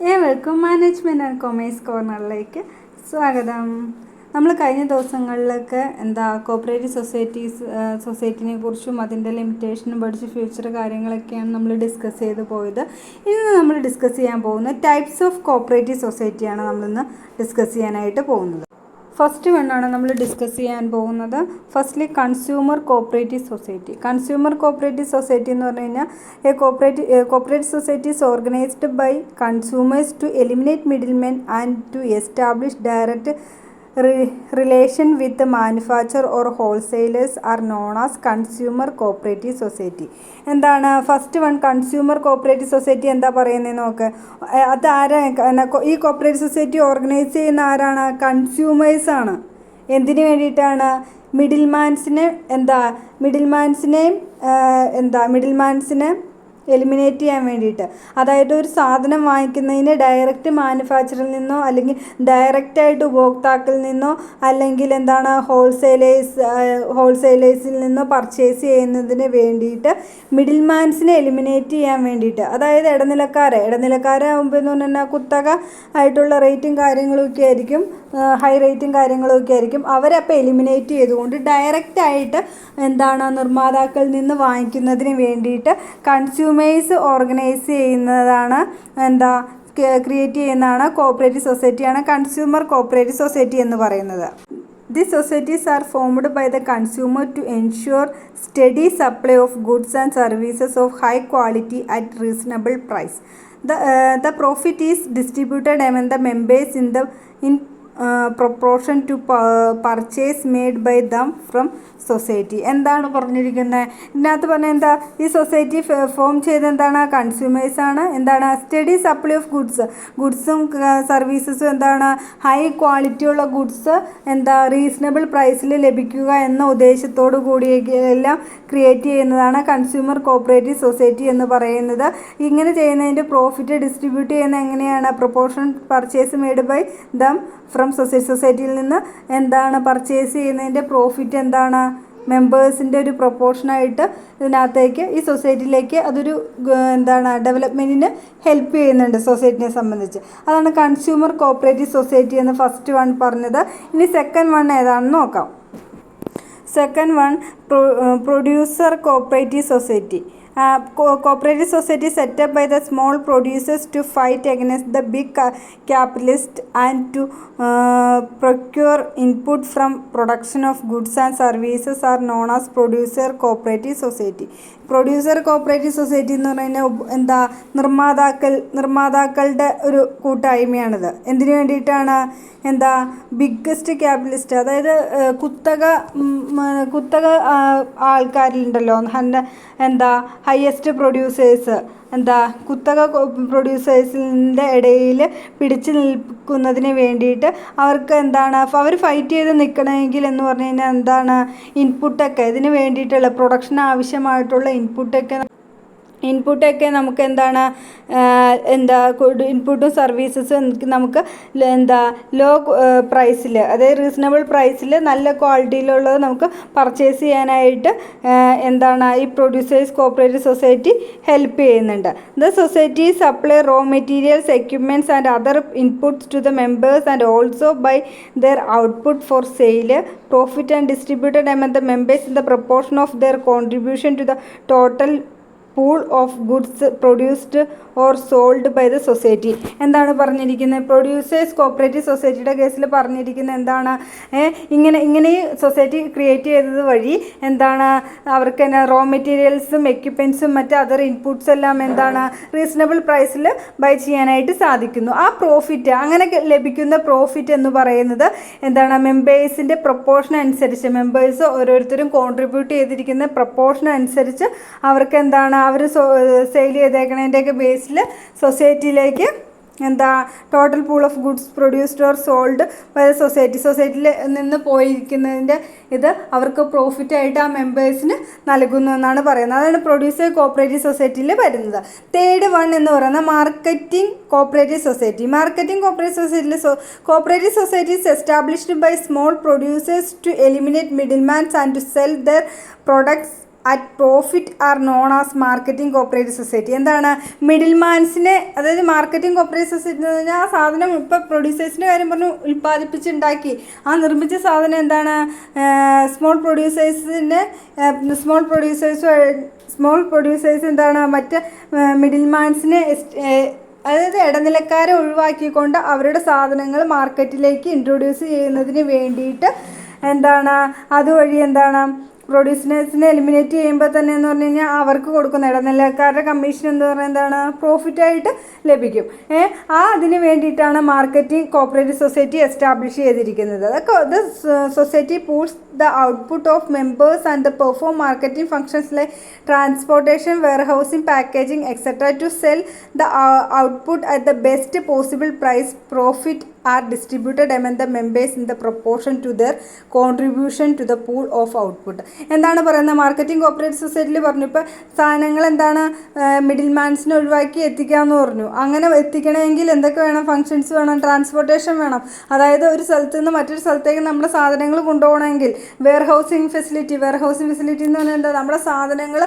ഏവർക്കും management and commerce കോർണറിലേക്ക് സ്വാഗതം. നമ്മൾ കഴിഞ്ഞ ദിവസങ്ങളിലൊക്കെ കോപ്പറേറ്റീവ് സൊസൈറ്റിനെ കുറിച്ചും അതിൻ്റെ ലിമിറ്റേഷനും പഠിച്ച് ഫ്യൂച്ചർ കാര്യങ്ങളൊക്കെയാണ് നമ്മൾ ഡിസ്കസ് ചെയ്ത് പോയത്. ഇന്ന് നമ്മൾ ഡിസ്കസ് ചെയ്യാൻ പോകുന്നത് ടൈപ്സ് ഓഫ് കോപ്പറേറ്റീവ് സൊസൈറ്റിയാണ് നമ്മളിന്ന് ഡിസ്കസ് ചെയ്യാനായിട്ട് പോകുന്നത്. ഫസ്റ്റ് വണ്ണാണ് നമ്മൾ ഡിസ്കസ് ചെയ്യാൻ പോകുന്നത്. Firstly consumer cooperative society. Consumer cooperative society എന്ന് പറഞ്ഞു കഴിഞ്ഞാൽ cooperative society is organised by consumers to eliminate middlemen and to establish direct relation with the manufacturer or wholesalers are known as consumer cooperative society. എന്താണ് first one consumer cooperative society എന്താ പറയുന്നത് നോക്ക്. അത് ഈ cooperative society organise ചെയ്യുന്ന ആരാണ്? കൺസ്യൂമേഴ്സാണ്. എന്തിനു വേണ്ടിയിട്ടാണ്? മിഡിൽമാൻസിനെ എലിമിനേറ്റ് ചെയ്യാൻ വേണ്ടിയിട്ട്. അതായത് ഒരു സാധനം വാങ്ങിക്കുന്നതിന് ഡയറക്റ്റ് മാനുഫാക്ചറിൽ നിന്നോ അല്ലെങ്കിൽ ഡയറക്റ്റായിട്ട് ഉപഭോക്താക്കളിൽ നിന്നോ അല്ലെങ്കിൽ ഹോൾസെയിലേഴ്സിൽ നിന്നോ പർച്ചേസ് ചെയ്യുന്നതിന് വേണ്ടിയിട്ട് മിഡിൽമാൻസിനെ എലിമിനേറ്റ് ചെയ്യാൻ വേണ്ടിയിട്ട്. അതായത് ഇടനിലക്കാരാകുമ്പോൾ എന്ന് പറഞ്ഞാൽ കുത്തക ആയിട്ടുള്ള റേറ്റും കാര്യങ്ങളൊക്കെ ആയിരിക്കും, ഹൈ റേറ്റും കാര്യങ്ങളൊക്കെ ആയിരിക്കും. അവരപ്പോൾ എലിമിനേറ്റ് ചെയ്തുകൊണ്ട് ഡയറക്റ്റായിട്ട് നിർമ്മാതാക്കളിൽ നിന്ന് വാങ്ങിക്കുന്നതിന് വേണ്ടിയിട്ട് കൺസ്യൂമേഴ്സ് ഓർഗനൈസ് ചെയ്യുന്നതാണ് ക്രിയേറ്റ് ചെയ്യുന്നതാണ് കോപ്പറേറ്റീവ് സൊസൈറ്റിയാണ് കൺസ്യൂമർ കോപ്പറേറ്റീവ് സൊസൈറ്റി എന്ന് പറയുന്നത്. These societies are formed by the consumer to ensure steady supply of goods and services of high quality at reasonable price. The profit is distributed among the members in proportion to purchase made by them from society. എന്താണ് പറഞ്ഞിരിക്കുന്നത് ഇതിനകത്ത്? പറഞ്ഞാൽ ഈ society form ചെയ്ത് കൺസ്യൂമേഴ്സാണ്. Study supply of ഗുഡ്സും സർവീസസും high ക്വാളിറ്റിയുള്ള goods reasonable പ്രൈസിൽ ലഭിക്കുക എന്ന ഉദ്ദേശത്തോടു കൂടി എല്ലാം ക്രിയേറ്റ് ചെയ്യുന്നതാണ് കൺസ്യൂമർ കോപ്പറേറ്റീവ് സൊസൈറ്റി എന്ന് പറയുന്നത്. ഇങ്ങനെ ചെയ്യുന്നതിൻ്റെ പ്രോഫിറ്റ് ഡിസ്ട്രിബ്യൂട്ട് ചെയ്യുന്നത് എങ്ങനെയാണ്? Proportion purchase made by them from സൊസൈറ്റിയിൽ നിന്ന് പർച്ചേസ് ചെയ്യുന്നതിൻ്റെ പ്രോഫിറ്റ് മെമ്പേഴ്സിൻ്റെ ഒരു പ്രൊപ്പോർഷനായിട്ട് ഇതിനകത്തേക്ക് ഈ സൊസൈറ്റിയിലേക്ക് അതൊരു ഡെവലപ്മെൻറ്റിന് ഹെൽപ്പ് ചെയ്യുന്നുണ്ട് സൊസൈറ്റിനെ സംബന്ധിച്ച്. അതാണ് കൺസ്യൂമർ കോപ്പറേറ്റീവ് സൊസൈറ്റി എന്ന് ഫസ്റ്റ് വൺ പറഞ്ഞത്. ഇനി സെക്കൻഡ് വൺ ഏതാണെന്ന് നോക്കാം. Second one producer cooperative society. Cooperative society set up by the small producers to fight against the big capitalists and to procure input from production of goods and services are known as producer cooperative society. Producer cooperative society എന്ന് പറഞ്ഞാൽ നിർമ്മാതാക്കളുടെ ഒരു കൂട്ടായ്മയാണിത്. എന്തിനു വേണ്ടിയിട്ടാണ്? Biggest capitalist, അതായത് കുത്തക ആൾക്കാരിലുണ്ടല്ലോ, highest producers, കുത്തക പ്രൊഡ്യൂസേഴ്സിൻ്റെ ഇടയിൽ പിടിച്ചു നിൽക്കുന്നതിന് വേണ്ടിയിട്ട് അവർക്ക് അവർ ഫൈറ്റ് ചെയ്ത് നിൽക്കണമെങ്കിൽ എന്ന് പറഞ്ഞു കഴിഞ്ഞാൽ ഇൻപുട്ടൊക്കെ ഇതിന് വേണ്ടിയിട്ടുള്ള പ്രൊഡക്ഷൻ ആവശ്യമായിട്ടുള്ള ഇൻപുട്ടൊക്കെ നമുക്ക് ഇൻപുട്ടും സർവീസസും നമുക്ക് ലോ പ്രൈസിൽ, അതായത് റീസണബിൾ പ്രൈസിൽ നല്ല ക്വാളിറ്റിയിലുള്ളത് നമുക്ക് പർച്ചേസ് ചെയ്യാനായിട്ട് ഈ പ്രൊഡ്യൂസേഴ്സ് കോപ്പറേറ്റീവ് സൊസൈറ്റി ഹെൽപ്പ് ചെയ്യുന്നുണ്ട്. The society supply raw materials, equipments and other inputs to the members and also buy their output for sale, profit and distributed among the members in the proportion of their contribution to the total pool of goods produced or sold by the society. എന്താണ് പറഞ്ഞിരിക്കുന്നത്? Producers cooperative സൊസൈറ്റിയുടെ കേസിൽ പറഞ്ഞിരിക്കുന്നത് ഇങ്ങനെ society create ചെയ്തത് വഴി അവർക്ക് raw മെറ്റീരിയൽസും എക്യുപ്മെൻറ്റ്സും മറ്റ് അതർ ഇൻപുട്സ് എല്ലാം റീസണബിൾ പ്രൈസിൽ ബൈ ചെയ്യാനായിട്ട് സാധിക്കുന്നു. ആ പ്രോഫിറ്റ്, അങ്ങനെ ലഭിക്കുന്ന പ്രോഫിറ്റ് എന്ന് പറയുന്നത് മെമ്പേഴ്സിൻ്റെ പ്രൊപ്പോർഷൻ അനുസരിച്ച്, മെമ്പേഴ്സ് ഓരോരുത്തരും കോൺട്രിബ്യൂട്ട് ചെയ്തിരിക്കുന്ന പ്രൊപ്പോർഷൻ അനുസരിച്ച് അവർക്ക് അവർ സെയിൽ ചെയ്തേക്കണതിൻ്റെയൊക്കെ ബേസിൽ സൊസൈറ്റിയിലേക്ക് total pool of goods produced or sold by the സൊസൈറ്റിയിൽ നിന്ന് പോയിരിക്കുന്നതിൻ്റെ ഇത് അവർക്ക് പ്രോഫിറ്റായിട്ട് ആ മെമ്പേഴ്സിന് നൽകുന്നു എന്നാണ് പറയുന്നത്. അതാണ് പ്രൊഡ്യൂസർ കോപ്പറേറ്റീവ് സൊസൈറ്റിയിൽ വരുന്നത്. തേർഡ് വൺ എന്ന് പറയുന്നത് marketing cooperative society. Marketing cooperative സൊസൈറ്റിയിൽ cooperative societies established by small producers to eliminate middlemans and to sell their products at profit are known as marketing cooperative society. എന്താണ് മിഡിൽ മാൻസിനെ, അതായത് marketing cooperative society എന്ന് പറഞ്ഞാൽ ആ സാധനം ഇപ്പോൾ പ്രൊഡ്യൂസേഴ്സിൻ്റെ കാര്യം പറഞ്ഞു ഉൽപ്പാദിപ്പിച്ചുണ്ടാക്കി ആ നിർമ്മിച്ച സാധനം എന്താണ് സ്മോൾ പ്രൊഡ്യൂസേഴ്സ് എന്താണ് മറ്റ് മിഡിൽ മാൻസിനെ അതായത് ഇടനിലക്കാരെ ഒഴിവാക്കിക്കൊണ്ട് അവരുടെ സാധനങ്ങൾ മാർക്കറ്റിലേക്ക് ഇൻട്രൊഡ്യൂസ് ചെയ്യുന്നതിന് വേണ്ടിയിട്ട് എന്താണ് അതുവഴി എന്താണ് പ്രൊഡ്യൂസേഴ്സിനെ എലിമിനേറ്റ് ചെയ്യുമ്പോൾ തന്നെ എന്ന് പറഞ്ഞു കഴിഞ്ഞാൽ അവർക്ക് കൊടുക്കുന്ന ഇടനിലക്കാരുടെ കമ്മീഷൻ എന്ന് പറഞ്ഞാൽ എന്താണ് പ്രോഫിറ്റായിട്ട് ലഭിക്കും. അതിന് വേണ്ടിയിട്ടാണ് മാർക്കറ്റിംഗ് കോപ്പറേറ്റീവ് സൊസൈറ്റി എസ്റ്റാബ്ലിഷ് ചെയ്തിരിക്കുന്നത്. The society pools the output of members and the perform marketing functions like transportation, warehousing, packaging etcetera to sell the output at the best possible price. Profit are distributed among the members in the proportion to their contribution to the pool of output. എന്താണ് പറയുന്നത് marketing cooperative സൊസൈറ്റിയിൽ പറഞ്ഞു ഇപ്പോൾ സാധനങ്ങൾ എന്താണ് മിഡിൽ മാൻസിനെ ഒഴിവാക്കി എത്തിക്കാമെന്ന് പറഞ്ഞു. അങ്ങനെ എത്തിക്കണമെങ്കിൽ എന്തൊക്കെ വേണം? ഫങ്ഷൻസ് വേണം, ട്രാൻസ്പോർട്ടേഷൻ വേണം. അതായത് ഒരു സ്ഥലത്ത് നിന്ന് മറ്റൊരു സ്ഥലത്തേക്ക് നമ്മുടെ സാധനങ്ങൾ കൊണ്ടുപോകണമെങ്കിൽ വെയർഹൗസിംഗ് ഫെസിലിറ്റി എന്ന് പറഞ്ഞാൽ എന്താ നമ്മുടെ സാധനങ്ങൾ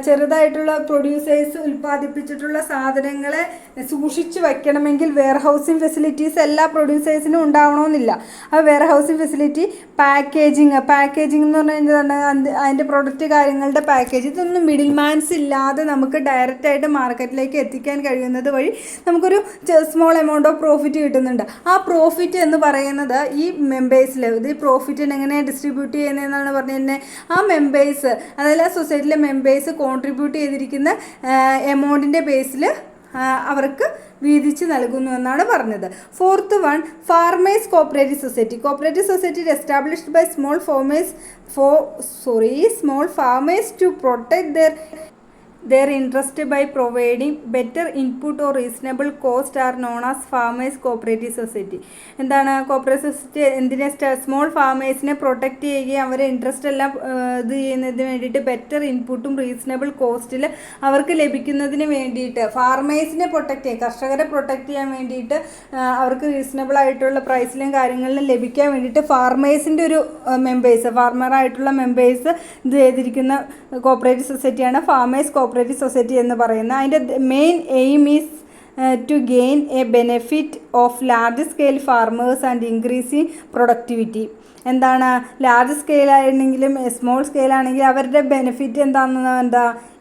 ചെറുതായിട്ടുള്ള പ്രൊഡ്യൂസേഴ്സ് ഉൽപ്പാദിപ്പിച്ചിട്ടുള്ള സാധനങ്ങളെ സൂക്ഷിച്ച് വയ്ക്കണമെങ്കിൽ വെയർഹൗസിംഗ് ഫെസിലിറ്റീസ് എല്ലാ പ്രൊഡ്യൂസേഴ്സിനും ഉണ്ടാവണമെന്നില്ല. ആ വെയർഹൗസിംഗ് ഫെസിലിറ്റി, പാക്കേജിങ് എന്ന് പറഞ്ഞാൽ അതിൻ്റെ പ്രൊഡക്റ്റ് കാര്യങ്ങളുടെ പാക്കേജ്, ഇതൊന്നും മിഡിൽ മാൻസ് ഇല്ലാതെ നമുക്ക് ഡയറക്റ്റായിട്ട് മാർക്കറ്റിലേക്ക് എത്തിക്കാൻ കഴിയുന്നത് വഴി നമുക്കൊരു സ്മോൾ എമൗണ്ട് ഓഫ് പ്രോഫിറ്റ് കിട്ടുന്നുണ്ട്. ആ പ്രോഫിറ്റ് എന്ന് പറയുന്നത് ഈ മെമ്പേഴ്സിൽ ഇത് പ്രോഫിറ്റിന് എങ്ങനെ ഡിസ്ട്രിബ്യൂട്ട് ചെയ്യുന്നതെന്നാണ് പറഞ്ഞിരുന്നത്. ആ മെമ്പേഴ്സ് അതായത് ആ സൊസൈറ്റിയിലെ മെമ്പേഴ്സ് കോൺട്രിബ്യൂട്ട് ചെയ്തിരിക്കുന്ന എമൗണ്ടിൻ്റെ ബേസിൽ അവർക്ക് വീതിച്ച് നൽകുന്നു എന്നാണ് പറഞ്ഞത്. Fourth one, farmers cooperative society established by small farmers to protect their interest by providing better input or reasonable cost are known as farmers cooperative society. എന്താണ് കോപ്പറേറ്റീവ് സൊസൈറ്റി എന്തിനെ small ഫാമേഴ്സിനെ protect ചെയ്യുകയും അവരെ interest എല്ലാം ഇത് ചെയ്യുന്നതിന് വേണ്ടിയിട്ട് better ഇൻപുട്ടും reasonable കോസ്റ്റിൽ അവർക്ക് ലഭിക്കുന്നതിന് വേണ്ടിയിട്ട് ഫാർമേഴ്സിനെ പ്രൊട്ടക്റ്റ് ചെയ്യുക, കർഷകരെ പ്രൊട്ടക്റ്റ് ചെയ്യാൻ വേണ്ടിയിട്ട് അവർക്ക് റീസണബിൾ ആയിട്ടുള്ള പ്രൈസിലും കാര്യങ്ങളിലും ലഭിക്കാൻ വേണ്ടിയിട്ട് ഫാർമേഴ്സിൻ്റെ ഒരു ഫാർമറായിട്ടുള്ള മെമ്പേഴ്സ് ഇത് ചെയ്തിരിക്കുന്ന കോപ്പറേറ്റീവ് സൊസൈറ്റിയാണ് ഫാമേഴ്സ് കോപ്പറേറ്റീവ് സൊസൈറ്റി എന്ന് പറയുന്നത്. അതിൻ്റെ main aim is to gain a benefit of large scale farmers and increasing productivity. എന്താണ് ലാർജ് സ്കെയിൽ ആണെങ്കിലും സ്മോൾ സ്കെയിൽ ആണെങ്കിലും അവരുടെ ബെനിഫിറ്റ്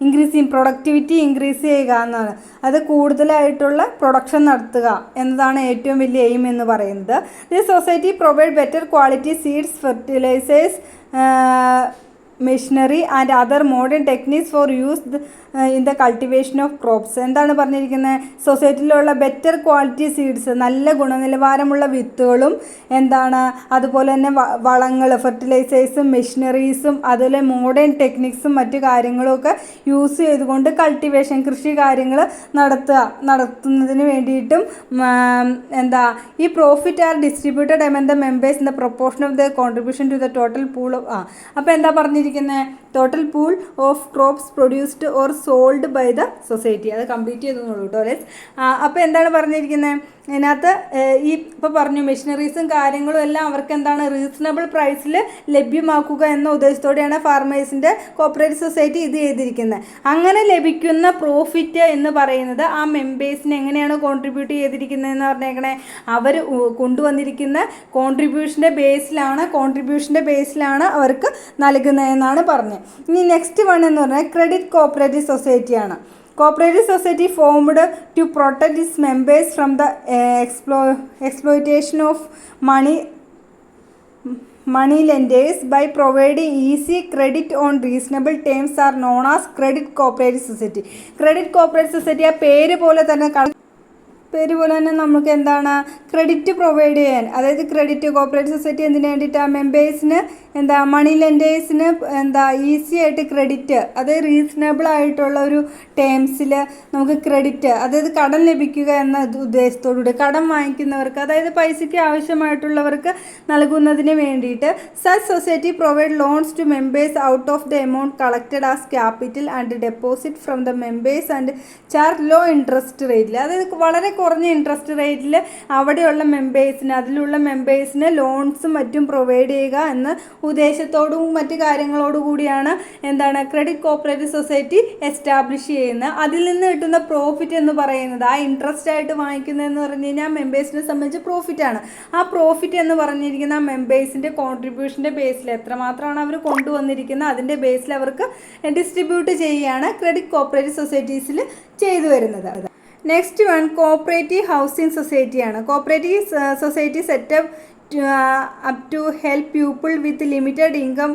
ഇൻക്രീസിങ് പ്രൊഡക്ടിവിറ്റി ഇൻക്രീസ് ചെയ്യുക എന്നാണ്. അത് കൂടുതലായിട്ടുള്ള പ്രൊഡക്ഷൻ നടത്തുക എന്നതാണ് ഏറ്റവും വലിയ എയിം എന്ന് പറയുന്നത്. This society provide better quality seeds, fertilisers, machinery and other modern techniques for use in the cultivation of crops. എന്താണ് പറഞ്ഞിരിക്കുന്നത്? സൊസൈറ്റിയിലുള്ള ബെറ്റർ ക്വാളിറ്റി സീഡ്സ്, നല്ല ഗുണനിലവാരമുള്ള വിത്തുകളും അതുപോലെ തന്നെ വളങ്ങൾ, ഫെർട്ടിലൈസേഴ്സും മെഷീനറീസും അതുപോലെ മോഡേൺ ടെക്നിക്സും മറ്റു കാര്യങ്ങളുമൊക്കെ യൂസ് ചെയ്തുകൊണ്ട് കൾട്ടിവേഷൻ കൃഷി കാര്യങ്ങൾ നടത്തുന്നതിന് വേണ്ടിയിട്ടും ഈ profit are distributed among the members in the proportion of the contribution to the total pool of അപ്പോൾ എന്താ പറഞ്ഞിരിക്കുന്നത്? Total pool of crops produced or sold by the society. അത് കംപ്ലീറ്റ് ചെയ്തെന്നുള്ളൂ കേട്ടോ. അപ്പോൾ എന്താണ് പറഞ്ഞിരിക്കുന്നത്? ഇതിനകത്ത് ഇപ്പോൾ പറഞ്ഞു മെഷീനറീസും കാര്യങ്ങളും എല്ലാം അവർക്ക് റീസണബിൾ പ്രൈസിൽ ലഭ്യമാക്കുക എന്ന ഉദ്ദേശത്തോടെയാണ് ഫാർമേഴ്സിൻ്റെ കോപ്പറേറ്റീവ് സൊസൈറ്റി ഇത് ചെയ്തിരിക്കുന്നത്. അങ്ങനെ ലഭിക്കുന്ന പ്രോഫിറ്റ് എന്ന് പറയുന്നത് ആ മെമ്പേഴ്സിന് എങ്ങനെയാണ് കോൺട്രിബ്യൂട്ട് ചെയ്തിരിക്കുന്നതെന്ന് പറഞ്ഞേക്കണേ അവർ കൊണ്ടുവന്നിരിക്കുന്ന കോൺട്രിബ്യൂഷൻ്റെ ബേസിലാണ് അവർക്ക് നൽകുന്നതെന്നാണ് പറഞ്ഞത്. ഇനി നെക്സ്റ്റ് വൺ എന്ന് പറഞ്ഞാൽ ക്രെഡിറ്റ് കോപ്പറേറ്റീവ് സൊസൈറ്റിയാണ്. Cooperative society formed to protect its members from the exploitation of money lenders by providing easy credit on reasonable terms are known as credit cooperative society. Credit cooperative society ആ പേര് പോലെ തന്നെ നമുക്ക് credit provide ചെയ്യാൻ, അതായത് credit cooperative society എന്തിനു വേണ്ടിയിട്ടാണ്? മെമ്പേഴ്സിന് മണി ലെൻഡേഴ്സിന് easy ആയിട്ട് ക്രെഡിറ്റ്, അതായത് റീസണബിൾ ആയിട്ടുള്ള ഒരു ടേംസിൽ നമുക്ക് ക്രെഡിറ്റ്, അതായത് കടം ലഭിക്കുക എന്ന ഉദ്ദേശത്തോടുകൂടി കടം വാങ്ങിക്കുന്നവർക്ക്, അതായത് പൈസയ്ക്ക് ആവശ്യമായിട്ടുള്ളവർക്ക് നൽകുന്നതിന് വേണ്ടിയിട്ട് such society provide loans to members out of the amount collected as capital and deposit from the members and charge low interest റേറ്റിൽ, അതായത് വളരെ കുറഞ്ഞ ഇൻട്രസ്റ്റ് റേറ്റിൽ അവിടെയുള്ള മെമ്പേഴ്സിന്, അതിലുള്ള മെമ്പേഴ്സിന് ലോൺസും മറ്റും പ്രൊവൈഡ് ചെയ്യുക എന്ന ഉദ്ദേശത്തോടും മറ്റു കാര്യങ്ങളോടു കൂടിയാണ് എന്താണ് ക്രെഡിറ്റ് കോപ്പറേറ്റീവ് സൊസൈറ്റി എസ്റ്റാബ്ലിഷ് ചെയ്യുന്നത്. അതിൽ നിന്ന് കിട്ടുന്ന പ്രോഫിറ്റ് എന്ന് പറയുന്നത്, ആ ഇൻട്രസ്റ്റ് ആയിട്ട് വാങ്ങിക്കുന്നതെന്ന് പറഞ്ഞു കഴിഞ്ഞാൽ മെമ്പേഴ്സിനെ സംബന്ധിച്ച് പ്രോഫിറ്റാണ്. ആ പ്രോഫിറ്റ് എന്ന് പറഞ്ഞിരിക്കുന്ന ആ മെമ്പേഴ്സിൻ്റെ കോൺട്രിബ്യൂഷൻ്റെ ബേസിൽ എത്രമാത്രമാണ് അവർ കൊണ്ടുവന്നിരിക്കുന്നത് അതിൻ്റെ ബേസിൽ അവർക്ക് ഡിസ്ട്രിബ്യൂട്ട് ചെയ്യുകയാണ് ക്രെഡിറ്റ് കോപ്പറേറ്റീവ് സൊസൈറ്റീസിൽ ചെയ്തു വരുന്നത്. നെക്സ്റ്റ് വൺ കോപ്പറേറ്റീവ് ഹൗസിംഗ് സൊസൈറ്റിയാണ്. Cooperative society set up to help people with limited income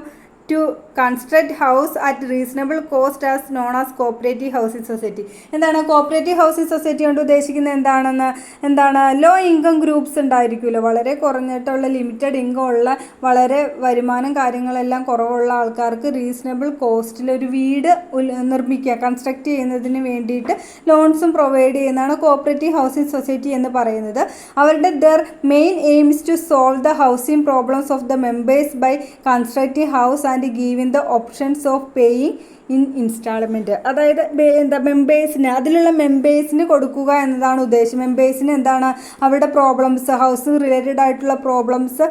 to construct house at reasonable cost as known as cooperative housing society. എന്താണ് കോപ്പറേറ്റീവ് ഹൗസിംഗ് സൊസൈറ്റി കൊണ്ട് ഉദ്ദേശിക്കുന്നത്? എന്താണ് low income groups ഉണ്ടായിരിക്കുമല്ലോ, വളരെ കുറഞ്ഞിട്ടുള്ള limited income ഉള്ള, വളരെ വരുമാനം കാര്യങ്ങളെല്ലാം കുറവുള്ള ആൾക്കാർക്ക് റീസണബിൾ കോസ്റ്റിൽ ഒരു വീട് നിർമ്മിക്കുക, കൺസ്ട്രക്ട് ചെയ്യുന്നതിന് വേണ്ടിയിട്ട് ലോൺസും പ്രൊവൈഡ് ചെയ്യുന്നതാണ് കോപ്പറേറ്റീവ് ഹൗസിംഗ് സൊസൈറ്റി എന്ന് പറയുന്നത്. അവരുടെ main aim is to solve the housing problems of the members by constructing house and giving the options of paying in instalment. അതായത് മെമ്പേഴ്സിന്, അതിലുള്ള മെമ്പേഴ്സിന് കൊടുക്കുക എന്നതാണ് ഉദ്ദേശം. മെമ്പേഴ്സിന് എന്താണ് അവരുടെ പ്രോബ്ലംസ്, ഹൗസിംഗ് റിലേറ്റഡ് ആയിട്ടുള്ള പ്രോബ്ലംസ്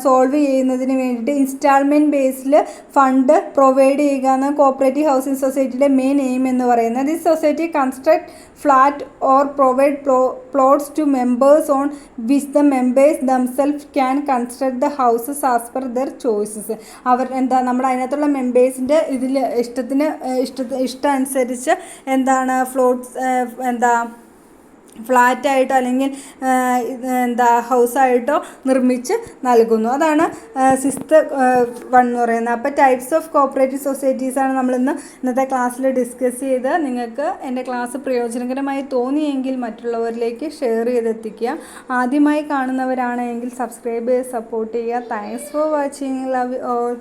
സോൾവ് ചെയ്യുന്നതിന് വേണ്ടിയിട്ട് ഇൻസ്റ്റാൾമെൻറ്റ് ബേസിൽ ഫണ്ട് പ്രൊവൈഡ് ചെയ്യുക എന്ന കോപ്പറേറ്റീവ് ഹൗസിംഗ് സൊസൈറ്റിയുടെ മെയിൻ എയിം എന്ന് പറയുന്നത്. This society construct flat or provide plots to members on which the members themself can construct the houses as per their choices. അവർ നമ്മുടെ അതിനകത്തുള്ള മെമ്പേഴ്സിൻ്റെ ഇതിൽ ഇഷ്ടമനുസരിച്ച് ഫ്ലാറ്റായിട്ടോ അല്ലെങ്കിൽ ഹൗസായിട്ടോ നിർമ്മിച്ച് നൽകുന്നു. അതാണ് 6th വൺ എന്ന് പറയുന്നത്. അപ്പോൾ ടൈപ്സ് ഓഫ് കോപ്പറേറ്റീവ് സൊസൈറ്റീസാണ് ഇന്നത്തെ ക്ലാസ്സിൽ ഡിസ്കസ് ചെയ്ത്. നിങ്ങൾക്ക് എൻ്റെ ക്ലാസ് പ്രയോജനകരമായി തോന്നിയെങ്കിൽ മറ്റുള്ളവരിലേക്ക് ഷെയർ ചെയ്തെത്തിക്കുക. ആദ്യമായി കാണുന്നവരാണെങ്കിൽ സബ്സ്ക്രൈബ് ചെയ്ത് സപ്പോർട്ട് ചെയ്യുക. Thanks for watching. Love you all.